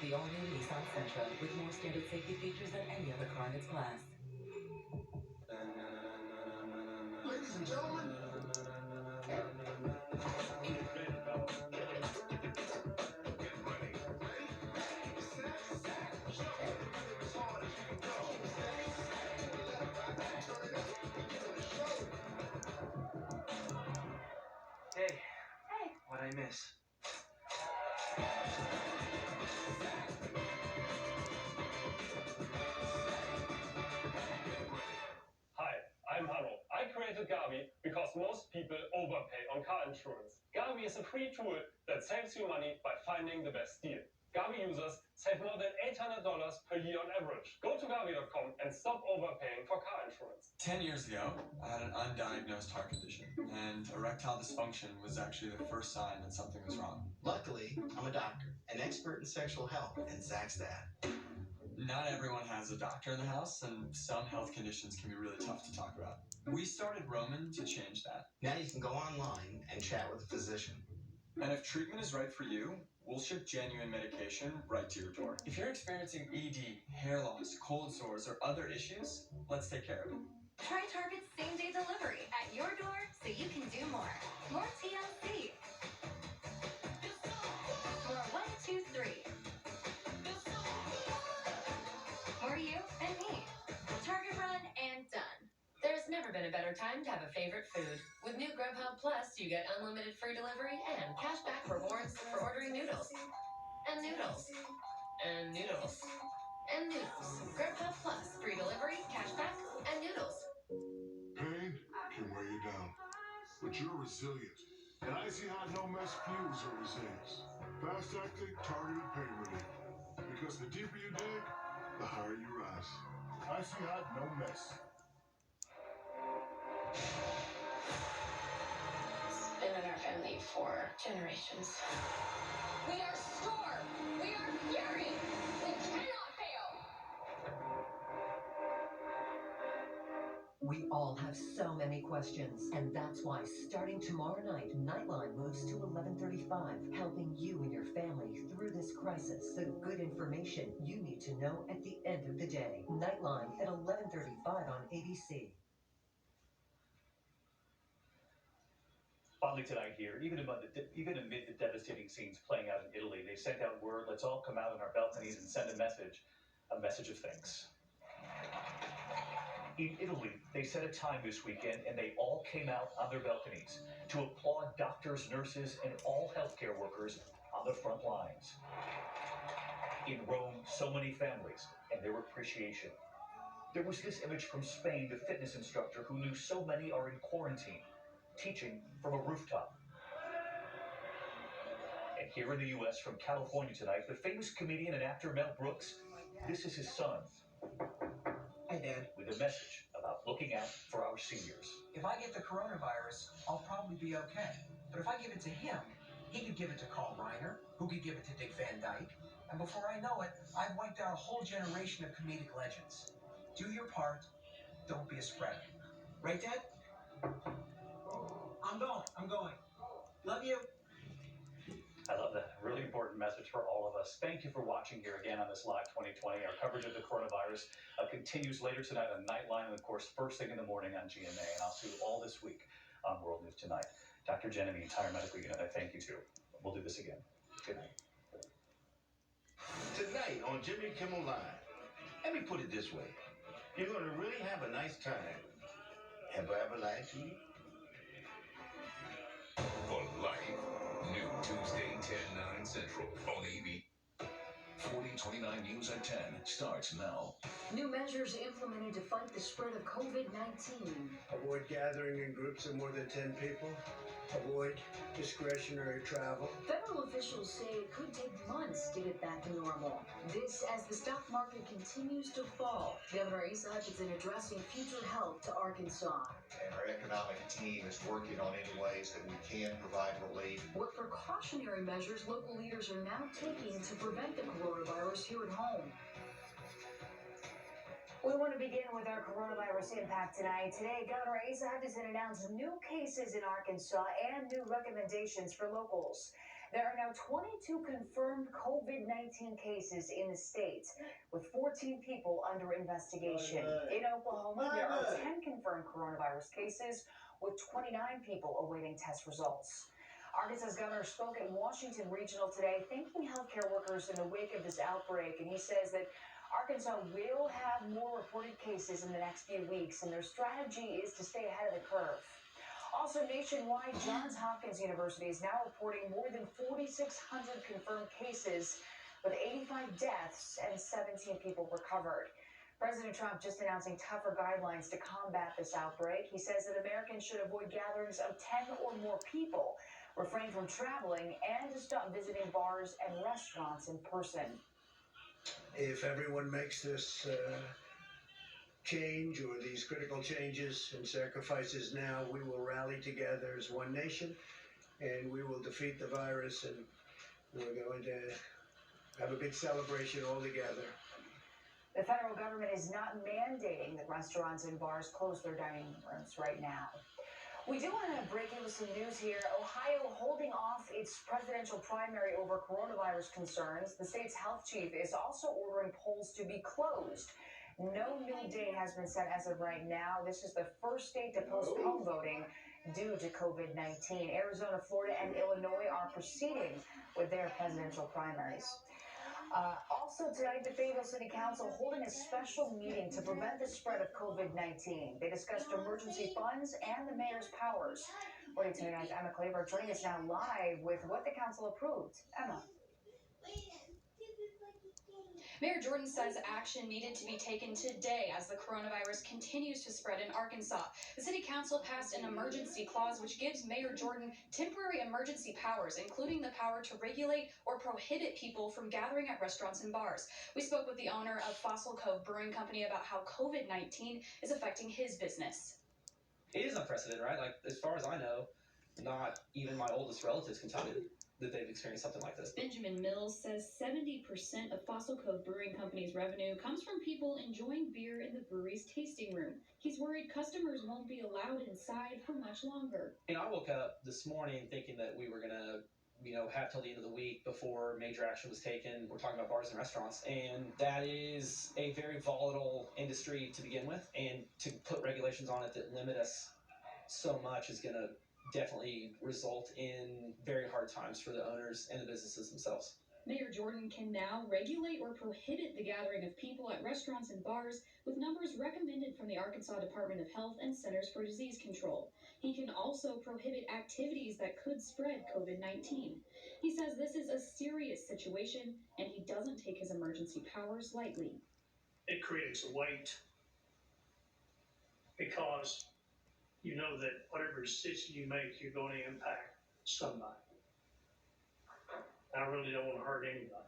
the all-new Nissan Sentra with more standard safety features than any other car in its class. Ladies and gentlemen, Hey. Hey. What'd I miss? Hi, I'm Harold. I created Gavi because most people overpay on car insurance. Gavi is a free tool that saves you money by finding the best deal. Gavi users save more than $800 per year on average. Go to Gavi.com and stop overpaying for car insurance. 10 years ago, I had an undiagnosed heart condition, and erectile dysfunction was actually the first sign that something was wrong. luckily, I'm a doctor, an expert in sexual health, and Zach's dad. Not everyone has a doctor in the house, and some health conditions can be really tough to talk about. We started Roman to change that. Now you can go online and chat with a physician. And if treatment is right for you, we'll ship genuine medication right to your door. If you're experiencing ED, hair loss, cold sores, or other issues, let's take care of it. Try Target's same-day delivery at your door so you can do more. More TLC. More 1, 2, 3. More you and me. Target run and done. There's never been a better time to have a favorite food. With new Grubhub Plus, you get unlimited free delivery and cashback rewards for ordering noodles. And noodles. And noodles. And noodles. Grubhub Plus, free delivery, cashback, and noodles. Pain can weigh you down, but you're resilient. And Icy Hot No Mess fuels your resilience. Fast-acting, targeted pain relief. Because the deeper you dig, the higher you rise. Icy Hot No Mess. It's been in our family for generations. We are storm. We are fury. We cannot fail. We all have so many questions, and that's why starting tomorrow night, Nightline moves to 11:35, helping you and your family through this crisis. The good information you need to know at the end of the day. Nightline at 11:35 on ABC. Finally tonight here, even amid the devastating scenes playing out in Italy, they sent out word, let's all come out on our balconies and send a message of thanks. In Italy, they set a time this weekend and they all came out on their balconies to applaud doctors, nurses, and all healthcare workers on the front lines. In Rome, so many families and their appreciation. There was this image from Spain, the fitness instructor who knew so many are in quarantine, teaching from a rooftop. And here in the U.S., from California tonight, the famous comedian and actor Mel Brooks, this is his son. Hey, Dad. With a message about looking out for our seniors. If I get the coronavirus, I'll probably be okay. But if I give it to him, he could give it to Carl Reiner, who could give it to Dick Van Dyke. And before I know it, I've wiped out a whole generation of comedic legends. Do your part. Don't be a spreader. Right, Dad? I'm going. Love you. I love that. Really important message for all of us. Thank you for watching here again on this Live 2020. Our coverage of the coronavirus continues later tonight on Nightline and, of course, first thing in the morning on GMA. And I'll see you all this week on World News Tonight. Dr. Jen and the entire medical unit, I thank you too. We'll do this again. Good night. Tonight on Jimmy Kimmel Live, let me put it this way. You're going to really have a nice time. Have I ever lied to you? For life. New Tuesday, 10/9 Central on AB. 4029 News at 10 starts now. New measures implemented to fight the spread of COVID-19. Avoid gathering in groups of more than 10 people. Avoid discretionary travel. Federal officials say it could take months to get back to normal. This as the stock market continues to fall. Governor Asa Hutchinson addressing future help to Arkansas. And our economic team is working on any ways that we can provide relief. What precautionary measures local leaders are now taking to prevent the coronavirus here at home? We want to begin with our coronavirus impact tonight. Today, Governor Asa Hutchinson announced new cases in Arkansas and new recommendations for locals. There are now 22 confirmed COVID-19 cases in the state, with 14 people under investigation. In Oklahoma, there are 10 confirmed coronavirus cases, with 29 people awaiting test results. Arkansas's governor spoke at Washington Regional today, thanking healthcare workers in the wake of this outbreak, and he says that Arkansas will have more reported cases in the next few weeks, and their strategy is to stay ahead of the curve. Also nationwide, Johns Hopkins University is now reporting more than 4,600 confirmed cases, with 85 deaths and 17 people recovered. President Trump just announcing tougher guidelines to combat this outbreak. He says that Americans should avoid gatherings of 10 or more people, refrain from traveling, and to stop visiting bars and restaurants in person. If everyone makes this change or these critical changes and sacrifices now, we will rally together as one nation and we will defeat the virus, and we're going to have a big celebration all together. The federal government is not mandating that restaurants and bars close their dining rooms right now. We do want to break in with some news here. Ohio holding off its presidential primary over coronavirus concerns. The state's health chief is also ordering polls to be closed. No new date has been set as of right now. This is the first state to postpone voting due to COVID-19. Arizona, Florida, and Illinois are proceeding with their presidential primaries. Also tonight, the Fayetteville City Council holding a special meeting to prevent the spread of COVID-19. They discussed emergency funds and the mayor's powers. Reporting tonight's Emma Claiborne joining us now live with what the council approved. Emma. Mayor Jordan says action needed to be taken today as the coronavirus continues to spread in Arkansas. The city council passed an emergency clause which gives Mayor Jordan temporary emergency powers, including the power to regulate or prohibit people from gathering at restaurants and bars. We spoke with the owner of Fossil Cove Brewing Company about how COVID-19 is affecting his business. It is unprecedented, right? Like, as far as I know, not even my oldest relatives can tell me that they've experienced something like this. Benjamin Mills says 70% of Fossil Cove Brewing Company's revenue comes from people enjoying beer in the brewery's tasting room. He's worried customers won't be allowed inside for much longer. I woke up this morning thinking that we were going to have till the end of the week before major action was taken. We're talking about bars and restaurants, and that is a very volatile industry to begin with, and to put regulations on it that limit us so much is going to definitely result in very hard times for the owners and the businesses themselves. Mayor Jordan can now regulate or prohibit the gathering of people at restaurants and bars with numbers recommended from the Arkansas Department of Health and Centers for Disease Control. He can also prohibit activities that could spread COVID-19. He says this is a serious situation and he doesn't take his emergency powers lightly. It creates a weight because you know that whatever decision you make, you're going to impact somebody. I really don't want to hurt anybody.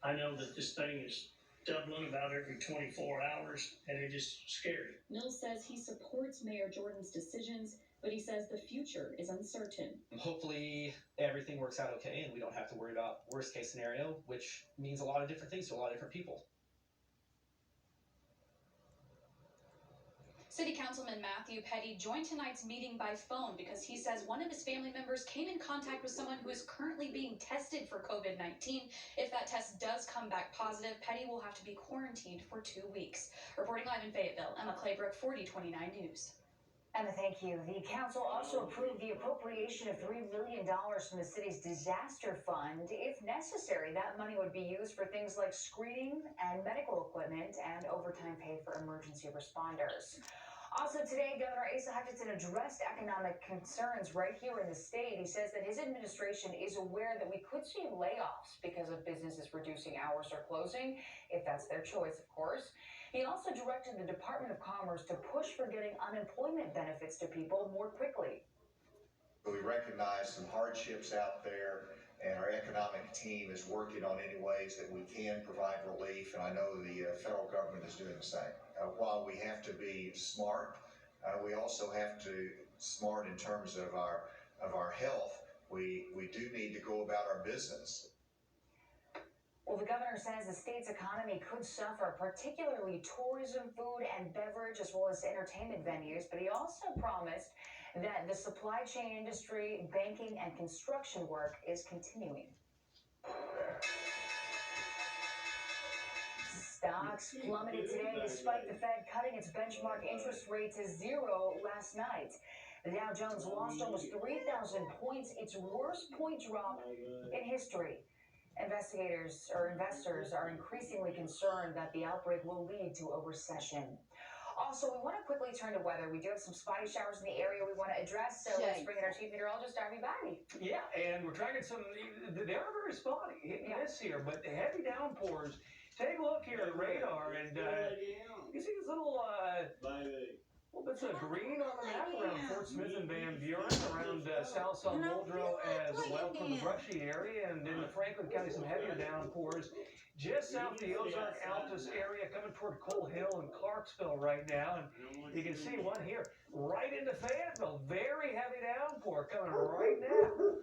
I know that this thing is doubling about every 24 hours, and it's just scary. Mills says he supports Mayor Jordan's decisions, but he says the future is uncertain. Hopefully everything works out okay and we don't have to worry about worst case scenario, which means a lot of different things to a lot of different people. City Councilman Matthew Petty joined tonight's meeting by phone because he says one of his family members came in contact with someone who is currently being tested for COVID-19. If that test does come back positive, Petty will have to be quarantined for 2 weeks. Reporting live in Fayetteville, Emma Claybrook, 4029 News. Emma, thank you. The council also approved the appropriation of $3 million from the city's disaster fund. If necessary, that money would be used for things like screening and medical equipment and overtime pay for emergency responders. Also today, Governor Asa Hutchinson addressed economic concerns right here in the state. He says that his administration is aware that we could see layoffs because of businesses reducing hours or closing, if that's their choice, of course. He also directed the Department of Commerce to push for getting unemployment benefits to people more quickly. We recognize some hardships out there, and our economic team is working on any ways that we can provide relief, and I know the federal government is doing the same. While we have to be smart, we also have to smart in terms of our health. We do need to go about our business. Well, the governor says the state's economy could suffer, particularly tourism, food and beverage, as well as entertainment venues. But he also promised that the supply chain industry, banking, and construction work is continuing. Stocks plummeted today despite the Fed cutting its benchmark interest rate to zero last night. The Dow Jones lost almost 3,000 points, its worst point drop in history. Investors are increasingly concerned that the outbreak will lead to a recession. Also, we want to quickly turn to weather. We do have some spotty showers in the area we want to address, so let's bring in our chief meteorologist, Darby Batty. Yeah, and we're tracking some, they are very spotty, hit and miss here, but the heavy downpours. Take a look here at the radar, and you see this little bits of green on the map around Fort Smith and Van Buren, around South San Muldrow as well from the Brushy area, and in the Franklin County some heavier downpours just south of the Ozark Altus area coming toward Coal Hill and Clarksville right now, and you can see one here right into Fayetteville, very heavy downpour coming right now.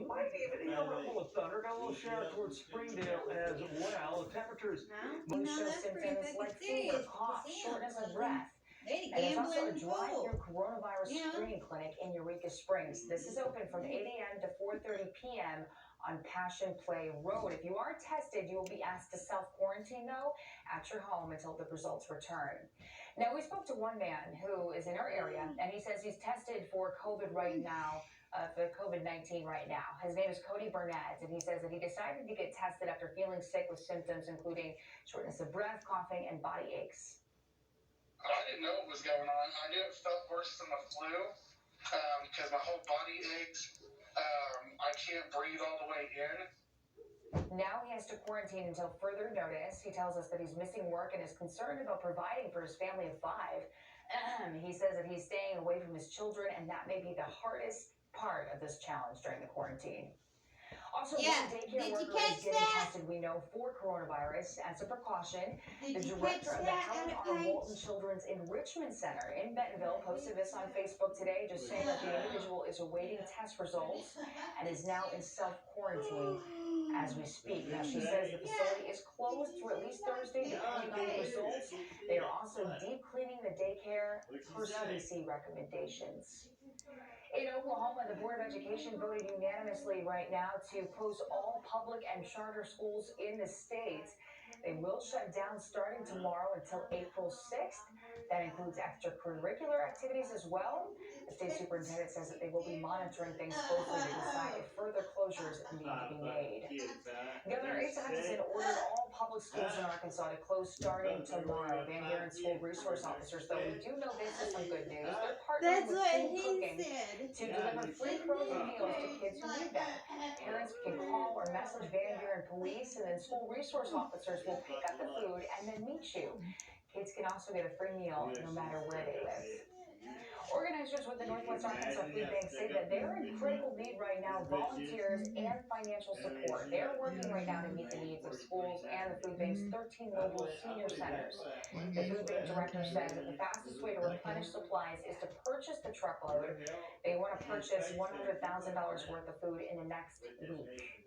Might even a little of thunder, got a little shower towards Springdale as well. The temperatures Show symptoms like fever, cough, shortness of breath. And there's also a drive-through coronavirus screening clinic in Eureka Springs. This is open from 8 a.m. to 4:30 p.m. on Passion Play Road. If you are tested, you will be asked to self-quarantine, though, at your home until the results return. Now, we spoke to one man who is in our area, and he says he's tested for COVID right now. For COVID-19 right now. His name is Cody Burnett, and he says that he decided to get tested after feeling sick with symptoms including shortness of breath, coughing, and body aches. I didn't know what was going on. I knew it felt worse than the flu because my whole body aches. I can't breathe all the way in. Now he has to quarantine until further notice. He tells us that he's missing work and is concerned about providing for his family of 5. He says that he's staying away from his children, and that may be the hardest part of this challenge during the quarantine. Also, one daycare worker is getting tested, we know, for coronavirus. As a precaution, the director of the Helen R. Walton Children's Enrichment Center in Bentonville posted this on Facebook today, just saying that the individual is awaiting test results and is now in self-quarantine as we speak. Now, she says the facility is closed through at least Thursday, depending on the results. They are also deep cleaning the daycare per CDC recommendations. In Oklahoma, the Board of Education voted unanimously right now to close all public and charter schools in the state. They will shut down starting tomorrow until April 6th. That includes extracurricular activities as well. The state superintendent says that they will be monitoring things closely to decide if further closures need to be made. Governor Asa Hutchinson ordered all public schools in Arkansas to close starting tomorrow. Van Buren school resource officers, though, we do know this is some good news. They're partnering with Food Cooking to deliver free frozen meals to kids who need them. Parents can call or message Van Buren police, and then school resource officers will pick up the food and then meet you. Kids can also get a free meal no matter where they live. Organizers with the Northwest Arkansas Food Bank say that they're in critical need right now of volunteers and financial support. They're working right now to meet the needs of schools and the food bank's 13 mobile senior centers. The food bank director says that the fastest way to replenish supplies is to purchase the truckload. They want to purchase $100,000 worth of food in the next week.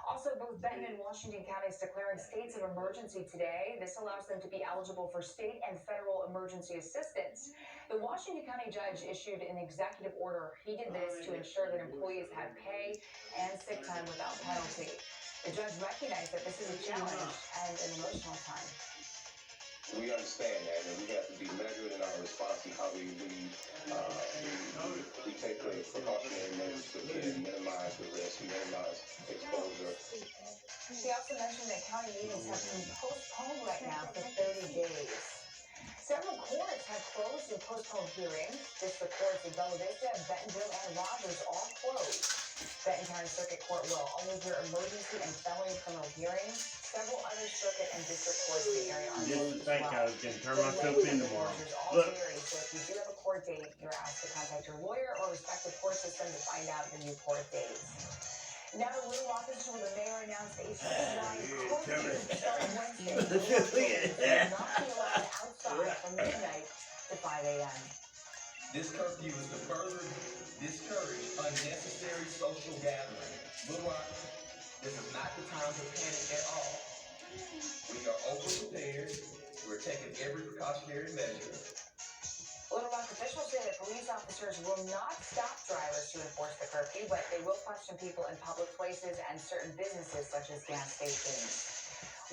Also, both Benton and Washington counties declaring states of emergency today. This allows them to be eligible for state and federal emergency assistance. The Washington County judge issued an executive order. He did this to ensure that employees had pay and sick time without penalty. The judge recognized that this is a challenge and an emotional time. We understand that, and we have to be measured in our response and how we take the precautionary measures to minimize the risk, minimize exposure. He also mentioned that county meetings have been postponed right now for 30 days. Several courts have closed and postponed hearings. District courts in Bella Vista, Bentonville, and Rogers all closed. Benton County Circuit Court will only hear emergency and felony criminal hearings. Several other circuit and district courts in the area are closed as well. I was going to turn myself in tomorrow. Look. So if you do have a court date, you're asked to contact your lawyer or respective court system to find out the new court dates. Now to Little Rock, this is where the mayor announced a citywide curfew starting Wednesday. Will not be allowed outside from midnight to 5 a.m. This curfew is to further discourage unnecessary social gathering. Little Rock, this is not the time to panic at all. We are over-prepared. We're taking every precautionary measure. Little Rock Officials say that police officers will not stop drivers to enforce the curfew, but they will question people in public places and certain businesses such as gas stations.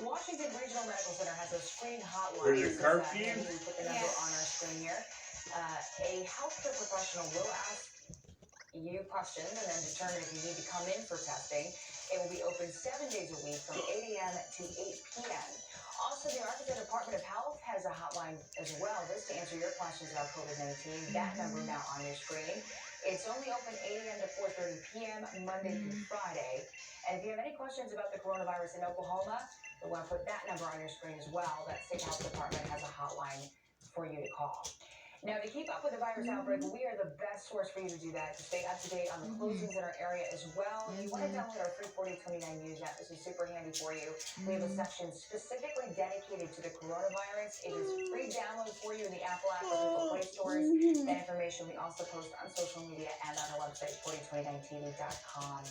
Washington Regional Medical Center has a screen hotline. There's a curfew? We put the number on our screen here. A healthcare professional will ask you questions and then determine if you need to come in for testing. It will be open 7 days a week from 8 a.m. to 8 p.m. Also, the Arkansas Department of Health has a hotline as well. This to answer your questions about COVID-19. That number now on your screen. It's only open 8 a.m. to 4:30 p.m. Monday through Friday. And if you have any questions about the coronavirus in Oklahoma, you'll want to put that number on your screen as well. That state health department has a hotline for you to call. Now, to keep up with the virus outbreak, we are the best source for you to do that, to stay up to date on the closings in our area as well. You want to download our free 4029 News app. This is super handy for you. We have a section specifically dedicated to the coronavirus. It is free download for you in the Apple app or Google Play stores. That information we also post on social media and on our website, 4029tv.com.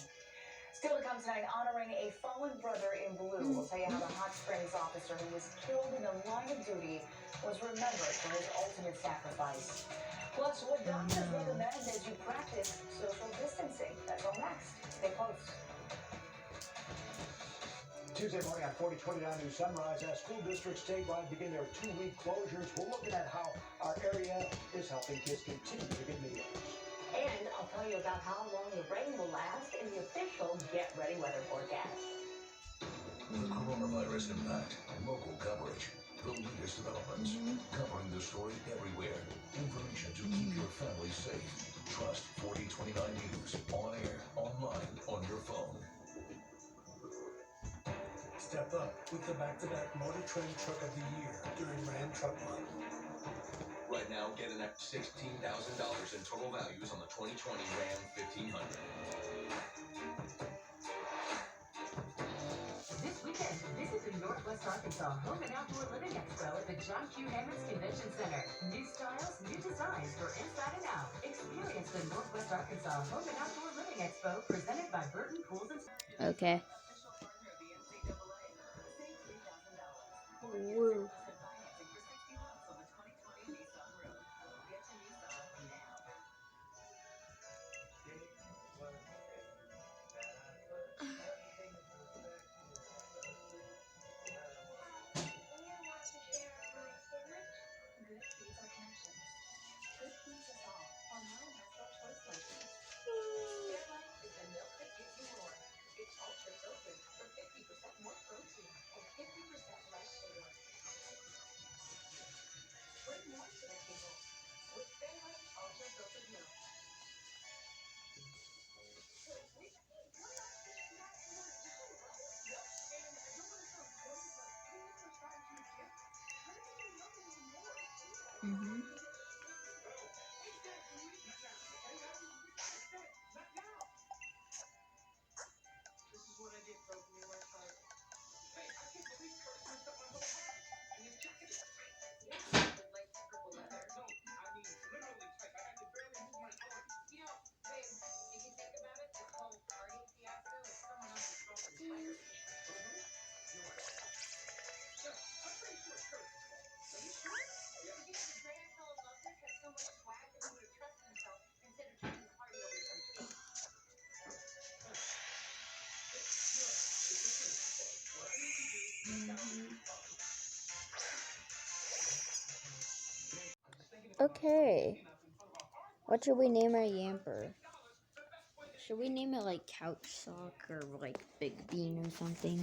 Still to come tonight, honoring a fallen brother in blue. We'll tell you how the Hot Springs officer who was killed in the line of duty was remembered for his ultimate sacrifice. Plus, what doctors recommend as you practice social distancing. That's all next. Stay close. Tuesday morning on 4029 News Sunrise, as school districts statewide begin their 2-week closures, we're looking at how our area is helping kids continue to get meals. And I'll tell you about how long the rain will last in the official Get Ready weather forecast. The coronavirus impact, local coverage, the latest developments, covering the story everywhere. Information to keep your family safe. Trust 4029 News, on air, online, on your phone. Step up with the back-to-back Motor Trend Truck of the Year during Ram Truck Month. Right now, get an extra $16,000 in total values on the 2020 Ram 1500. This weekend, visit the Northwest Arkansas Home and Outdoor Living Expo at the John Q. Hammonds Convention Center. New styles, new designs for inside and out. Experience the Northwest Arkansas Home and Outdoor Living Expo presented by Burton Pools and... Okay. Woo. Okay. What should we name our yamper? Should we name it like Couch Sock or like Big Bean or something?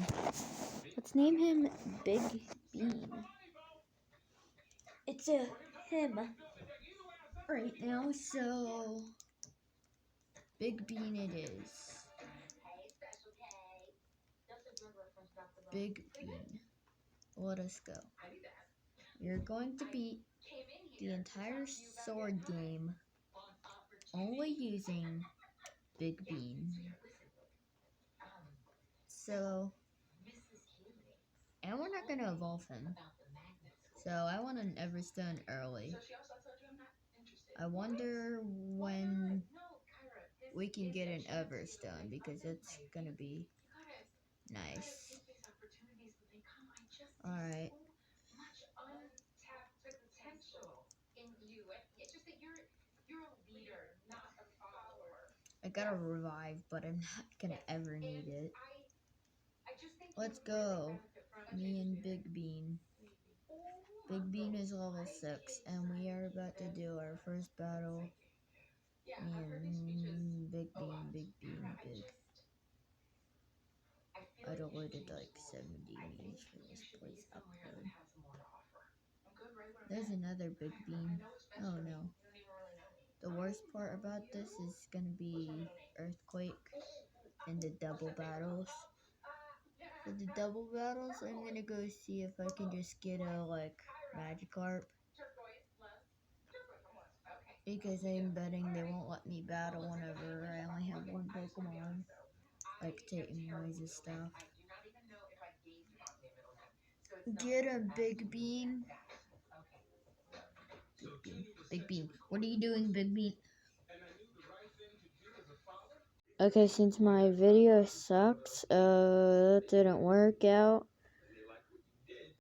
Let's name him Big Bean. It's a him right now, so Big Bean it is. Big Bean. Let us go. You're going to beat the entire sword game only using Big Bean. So, and we're not gonna evolve him. So I want an Everstone early. I wonder when we can get an Everstone because it's gonna be nice. Alright. got a revive, but I'm not gonna ever need it. Let's go. Me and Big Bean. Big Bean is level 6, and we are about to do our first battle. And Big Bean. I deleted like 70 memes for this place upload. There's another Big Bean. Oh no. The worst part about this is gonna be Earthquake and the double battles. For the double battles, I'm gonna go see if I can just get a like Magikarp. Because I'm betting they won't let me battle whenever I only have one Pokemon. Like Titan Noise and stuff. Get him, Big Bean. Big Bean. What are you doing, Big Bean? Okay, since my video sucks, that didn't work out.